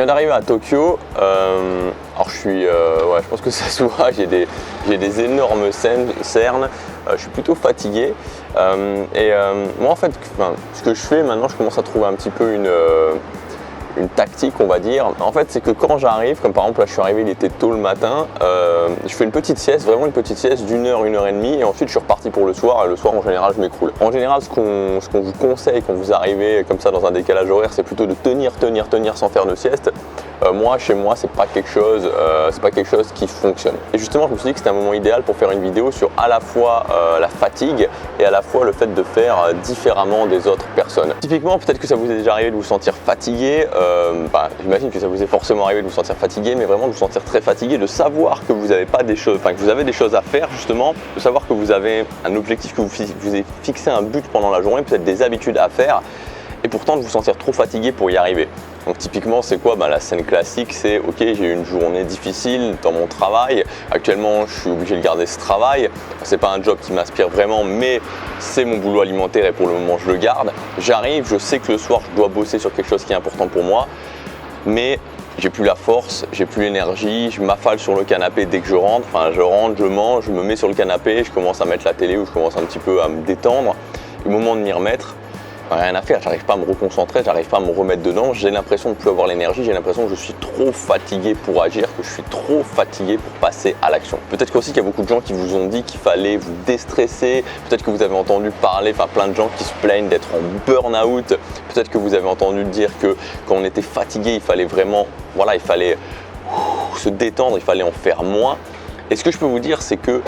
viens d'arriver à Tokyo. Alors je pense que ça se voit, j'ai des énormes cernes. Je suis plutôt fatigué. Moi en fait, ce que je fais maintenant, je commence à trouver un petit peu une tactique, on va dire. En fait, c'est que quand j'arrive, comme par exemple là je suis arrivé, il était tôt le matin, je fais une petite sieste, vraiment une petite sieste d'1 heure, 1 heure et demie, et ensuite je suis reparti pour le soir, et le soir en général je m'écroule. En général, ce qu'on vous conseille quand vous arrivez comme ça dans un décalage horaire, c'est plutôt de tenir sans faire de sieste. Moi, chez moi, c'est pas quelque chose qui fonctionne. Et justement, je me suis dit que c'était un moment idéal pour faire une vidéo sur à la fois la fatigue et à la fois le fait de faire différemment des autres personnes. Typiquement, peut-être que ça vous est déjà arrivé de vous sentir fatigué. J'imagine que ça vous est forcément arrivé de vous sentir fatigué, mais vraiment de vous sentir très fatigué, de savoir que vous n'avez pas des choses, que vous avez des choses à faire justement, de savoir que vous avez un objectif, que vous avez fixé un but pendant la journée, peut-être des habitudes à faire, et pourtant de vous sentir trop fatigué pour y arriver. Donc typiquement, c'est quoi? La scène classique, c'est ok, j'ai eu une journée difficile dans mon travail. Actuellement, je suis obligé de garder ce travail. C'est pas un job qui m'inspire vraiment, mais c'est mon boulot alimentaire et pour le moment, je le garde. J'arrive, je sais que le soir, je dois bosser sur quelque chose qui est important pour moi, mais j'ai plus la force, j'ai plus l'énergie, je m'affale sur le canapé dès que je rentre. Je rentre, je mange, je me mets sur le canapé, je commence à mettre la télé ou je commence un petit peu à me détendre. Au moment de m'y remettre, rien à faire, j'arrive pas à me reconcentrer, j'arrive pas à me remettre dedans, j'ai l'impression de plus avoir l'énergie, j'ai l'impression que je suis trop fatigué pour agir, que je suis trop fatigué pour passer à l'action. Peut-être aussi qu'il y a beaucoup de gens qui vous ont dit qu'il fallait vous déstresser, peut-être que vous avez entendu parler, plein de gens qui se plaignent d'être en burn-out, peut-être que vous avez entendu dire que quand on était fatigué, il fallait vraiment, il fallait se détendre, il fallait en faire moins. Et ce que je peux vous dire, c'est que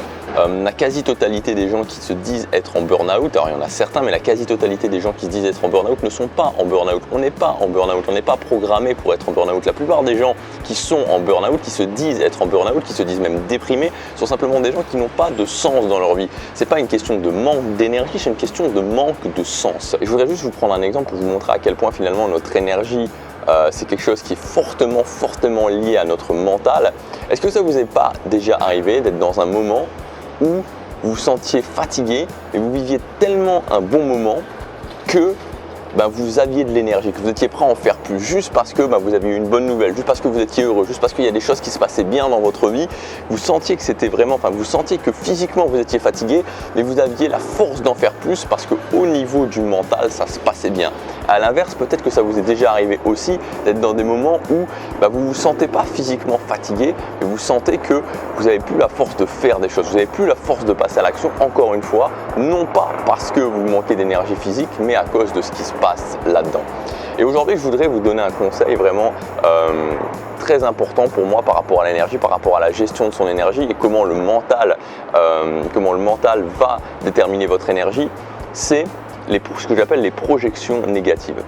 la quasi-totalité des gens qui se disent être en burn-out, alors il y en a certains, mais la quasi-totalité des gens qui se disent être en burn-out ne sont pas en burn-out. On n'est pas en burn-out, on n'est pas programmé pour être en burn-out. La plupart des gens qui sont en burn-out, qui se disent être en burn-out, qui se disent même déprimés, sont simplement des gens qui n'ont pas de sens dans leur vie. C'est pas une question de manque d'énergie, c'est une question de manque de sens. Et je voudrais juste vous prendre un exemple pour vous montrer à quel point finalement notre énergie, c'est quelque chose qui est fortement lié à notre mental. Est-ce que ça vous est pas déjà arrivé d'être dans un moment où vous vous sentiez fatigué et vous viviez tellement un bon moment que vous aviez de l'énergie, que vous étiez prêt à en faire plus, juste parce que vous aviez eu une bonne nouvelle, juste parce que vous étiez heureux, juste parce qu'il y a des choses qui se passaient bien dans votre vie, vous sentiez que c'était vraiment, vous sentiez que physiquement vous étiez fatigué, mais vous aviez la force d'en faire plus parce qu'au niveau du mental, ça se passait bien. À l'inverse, peut-être que ça vous est déjà arrivé aussi d'être dans des moments où vous ne vous sentez pas physiquement fatigué, mais vous sentez que vous n'avez plus la force de faire des choses, vous n'avez plus la force de passer à l'action, encore une fois, non pas parce que vous manquez d'énergie physique, mais à cause de ce qui se passe là-dedans. Et aujourd'hui, je voudrais vous donner un conseil vraiment très important pour moi par rapport à l'énergie, par rapport à la gestion de son énergie et comment le mental va déterminer votre énergie. C'est ce que j'appelle les projections négatives.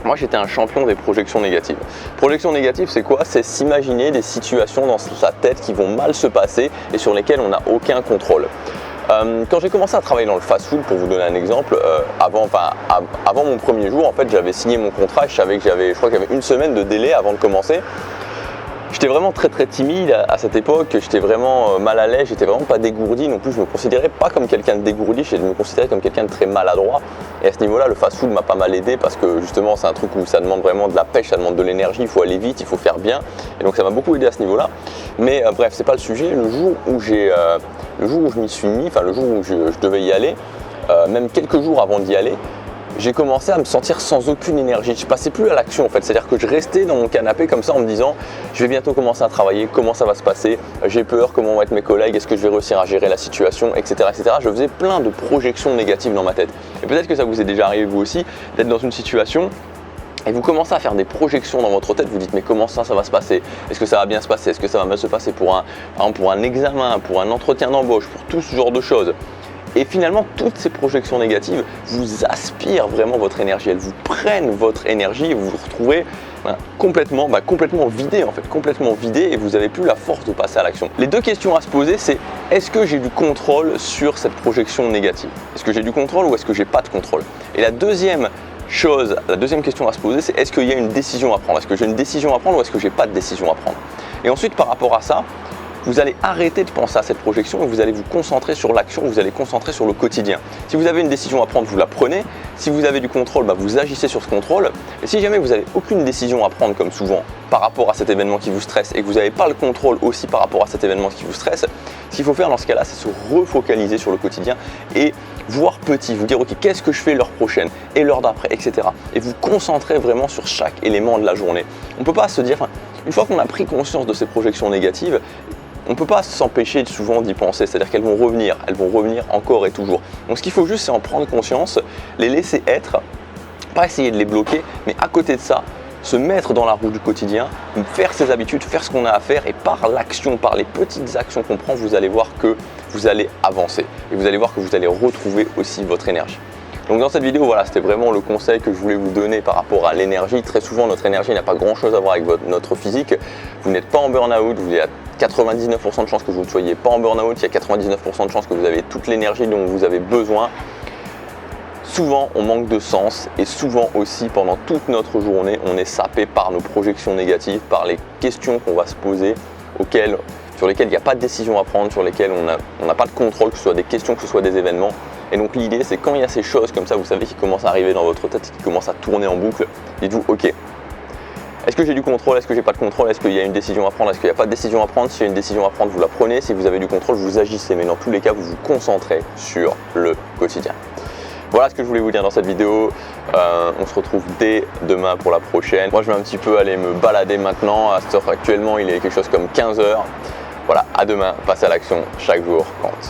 Moi, j'étais un champion des projections négatives. Projections négatives, c'est quoi? C'est s'imaginer des situations dans sa tête qui vont mal se passer et sur lesquelles on n'a aucun contrôle. Quand j'ai commencé à travailler dans le fast-food, pour vous donner un exemple, avant mon premier jour, en fait, j'avais signé mon contrat. Je savais que je crois qu'il y avait 1 semaine de délai avant de commencer. J'étais vraiment très timide à cette époque, j'étais vraiment mal à l'aise, j'étais vraiment pas dégourdi non plus, je me considérais pas comme quelqu'un de dégourdi, je me considérais comme quelqu'un de très maladroit. Et à ce niveau-là, le fast-food m'a pas mal aidé parce que justement c'est un truc où ça demande vraiment de la pêche, ça demande de l'énergie, il faut aller vite, il faut faire bien. Et donc ça m'a beaucoup aidé à ce niveau-là. Mais bref, c'est pas le sujet. Le jour où je m'y suis mis, le jour où je devais y aller, même quelques jours avant d'y aller, j'ai commencé à me sentir sans aucune énergie. Je passais plus à l'action en fait, c'est-à-dire que je restais dans mon canapé comme ça en me disant je vais bientôt commencer à travailler, comment ça va se passer, j'ai peur, comment vont être mes collègues, est-ce que je vais réussir à gérer la situation, etc. Je faisais plein de projections négatives dans ma tête. Et peut-être que ça vous est déjà arrivé vous aussi, d'être dans une situation et vous commencez à faire des projections dans votre tête, vous dites mais comment ça va se passer? Est-ce que ça va bien se passer? Est-ce que ça va mal se passer pour un examen, pour un entretien d'embauche, pour tout ce genre de choses? Et finalement, toutes ces projections négatives vous aspirent vraiment votre énergie, elles vous prennent votre énergie et vous vous retrouvez complètement vidé en fait, complètement vidé et vous n'avez plus la force de passer à l'action. Les deux questions à se poser, c'est est-ce que j'ai du contrôle sur cette projection négative? Est-ce que j'ai du contrôle ou est-ce que j'ai pas de contrôle? Et la deuxième question à se poser, c'est est-ce qu'il y a une décision à prendre? Est-ce que j'ai une décision à prendre ou est-ce que j'ai pas de décision à prendre? Et ensuite, par rapport à ça, vous allez arrêter de penser à cette projection et vous allez vous concentrer sur l'action, vous allez concentrer sur le quotidien. Si vous avez une décision à prendre, vous la prenez. Si vous avez du contrôle, vous agissez sur ce contrôle. Et si jamais vous n'avez aucune décision à prendre, comme souvent, par rapport à cet événement qui vous stresse et que vous n'avez pas le contrôle aussi par rapport à cet événement qui vous stresse, ce qu'il faut faire dans ce cas-là, c'est se refocaliser sur le quotidien et voir petit, vous dire ok, qu'est-ce que je fais l'heure prochaine et l'heure d'après, etc. Et vous concentrer vraiment sur chaque élément de la journée. On ne peut pas se dire, une fois qu'on a pris conscience de ces projections négatives, on ne peut pas s'empêcher souvent d'y penser, c'est-à-dire qu'elles vont revenir encore et toujours. Donc ce qu'il faut juste, c'est en prendre conscience, les laisser être, pas essayer de les bloquer, mais à côté de ça, se mettre dans la roue du quotidien, faire ses habitudes, faire ce qu'on a à faire et par l'action, par les petites actions qu'on prend, vous allez voir que vous allez avancer et vous allez voir que vous allez retrouver aussi votre énergie. Donc dans cette vidéo, voilà, c'était vraiment le conseil que je voulais vous donner par rapport à l'énergie. Très souvent, notre énergie n'a pas grand-chose à voir avec notre physique. Vous n'êtes pas en burn-out, il y a 99% de chances que vous ne soyez pas en burn-out, il y a 99% de chances que vous avez toute l'énergie dont vous avez besoin. Souvent, on manque de sens et souvent aussi, pendant toute notre journée, on est sapé par nos projections négatives, par les questions qu'on va se poser, sur lesquelles il n'y a pas de décision à prendre, sur lesquelles on n'a pas de contrôle, que ce soit des questions, que ce soit des événements. Et donc l'idée, c'est quand il y a ces choses comme ça, vous savez, qui commencent à arriver dans votre tête, qui commencent à tourner en boucle, dites-vous, ok, est-ce que j'ai du contrôle, est-ce que j'ai pas de contrôle, est-ce qu'il y a une décision à prendre, est-ce qu'il n'y a pas de décision à prendre? S'il y a une décision à prendre, vous la prenez. Si vous avez du contrôle, vous agissez. Mais dans tous les cas, vous vous concentrez sur le quotidien. Voilà ce que je voulais vous dire dans cette vidéo. On se retrouve dès demain pour la prochaine. Moi, je vais un petit peu aller me balader maintenant. À cette heure, actuellement, il est quelque chose comme 15 h. Voilà, à demain. Passez à l'action. Chaque jour compte.